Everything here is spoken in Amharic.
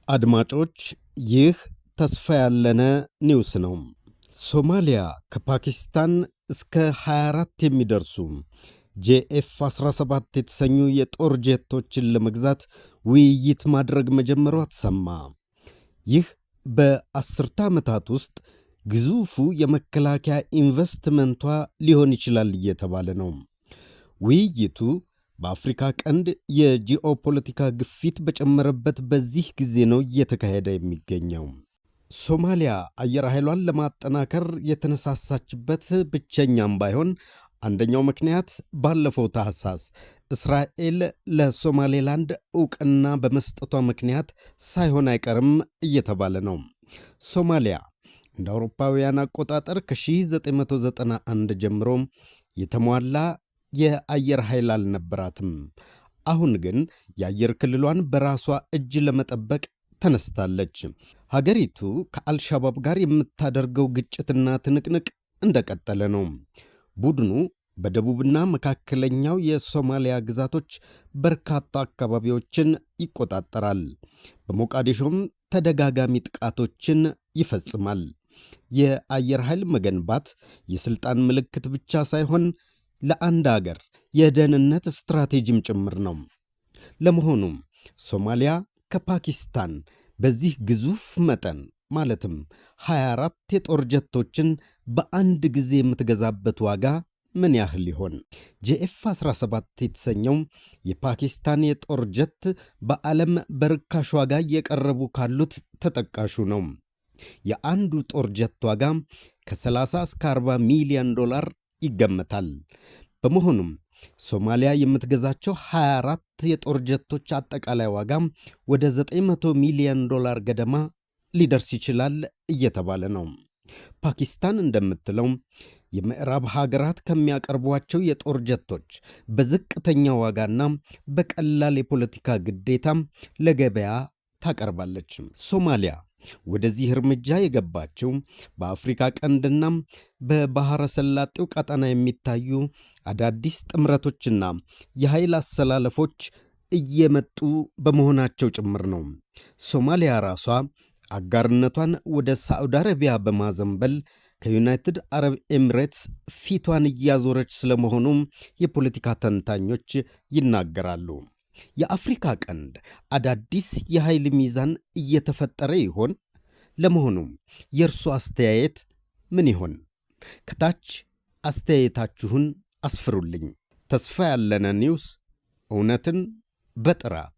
አድማጮች ይህ ተስፋ ያለነ ኒውስ ነው። ሶማሊያ ከፓኪስታን እስከ 24 የሚደርሱ JF-17 የተሰኙ የጦር ጄቶችን ለመግዛት ውይይት ማድረግ መጀመሯ ተሰማ። ይህ በ10 ዓመታት ውስጥ ግዙፉ የመከላከያ ኢንቨስትመንቷ ሊሆን ይችላል እየተባለ ነው። ውይይቱ በአፍሪካ ቀንድ የጂኦፖለቲካ ግፊት በጨመረበት በዚህ ጊዜ ነው እየተካሄደ የሚገኘው። ሶማሊያ አየር ኃይሏን ለማጠናከር የተነሳሳችበት ብቸኛም ባይሆን አንደኛው ምክንያት ባለፈው ታህሳስ እስራኤል ለሶማሌላንድ ዕውቅና በመስጠቷ ምክንያት ሳይሆን አይቀርም እየተባለ ነው። ሶማሊያ እንደ አውሮፓውያን አቆጣጠር ከ1991 ጀምሮ የተሟላ የአየር ኃይል አልነበራትም። አሁን ግን የአየር ክልሏን በራሷ እጅ ለመጠበቅ ተነስታለች። ሀገሪቱ ከአልሻባብ ጋር የምታደርገው ግጭትና ትንቅንቅ እንደቀጠለ ነው። ቡድኑ በደቡብና መካከለኛው የሶማሊያ ግዛቶች በርካታ አካባቢዎችን ይቆጣጠራል። በሞቃዲሾም ተደጋጋሚ ጥቃቶችን ይፈጽማል። የአየር ኃይል መገንባት የሥልጣን ምልክት ብቻ ሳይሆን ለአንድ አገር የደህንነት ስትራቴጂም ጭምር ነው። ለመሆኑም ሶማሊያ ከፓኪስታን በዚህ ግዙፍ መጠን ማለትም 24 የጦር ጀቶችን በአንድ ጊዜ የምትገዛበት ዋጋ ምን ያህል ይሆን? JF-17 የተሰኘው የፓኪስታን የጦር ጀት በዓለም በርካሽ ዋጋ እየቀረቡ ካሉት ተጠቃሹ ነው። የአንዱ ጦር ጀት ዋጋ ከ30 እስከ 40 ሚሊዮን ዶላር ይገመታል። በመሆኑም ሶማሊያ የምትገዛቸው 24 የጦር ጀቶች አጠቃላይ ዋጋ ወደ 900 ሚሊዮን ዶላር ገደማ ሊደርስ ይችላል እየተባለ ነው። ፓኪስታን እንደምትለው የምዕራብ ሀገራት ከሚያቀርቧቸው የጦር ጀቶች በዝቅተኛ ዋጋና በቀላል የፖለቲካ ግዴታ ለገበያ ታቀርባለች። ሶማሊያ ወደዚህ እርምጃ የገባችው በአፍሪካ ቀንድና በባሕረ ሰላጤው ቀጠና የሚታዩ አዳዲስ ጥምረቶችና የኃይል አሰላለፎች እየመጡ በመሆናቸው ጭምር ነው። ሶማሊያ ራሷ አጋርነቷን ወደ ሳዑዲ አረቢያ በማዘንበል ከዩናይትድ አረብ ኤሚሬትስ ፊቷን እያዞረች ስለመሆኑም የፖለቲካ ተንታኞች ይናገራሉ። የአፍሪካ ቀንድ አዳዲስ የኃይል ሚዛን እየተፈጠረ ይሆን? ለመሆኑም የእርሱ አስተያየት ምን ይሆን? ከታች አስተያየታችሁን አስፍሩልኝ። ተስፋ ያለነ ኒውስ፣ እውነትን በጥራት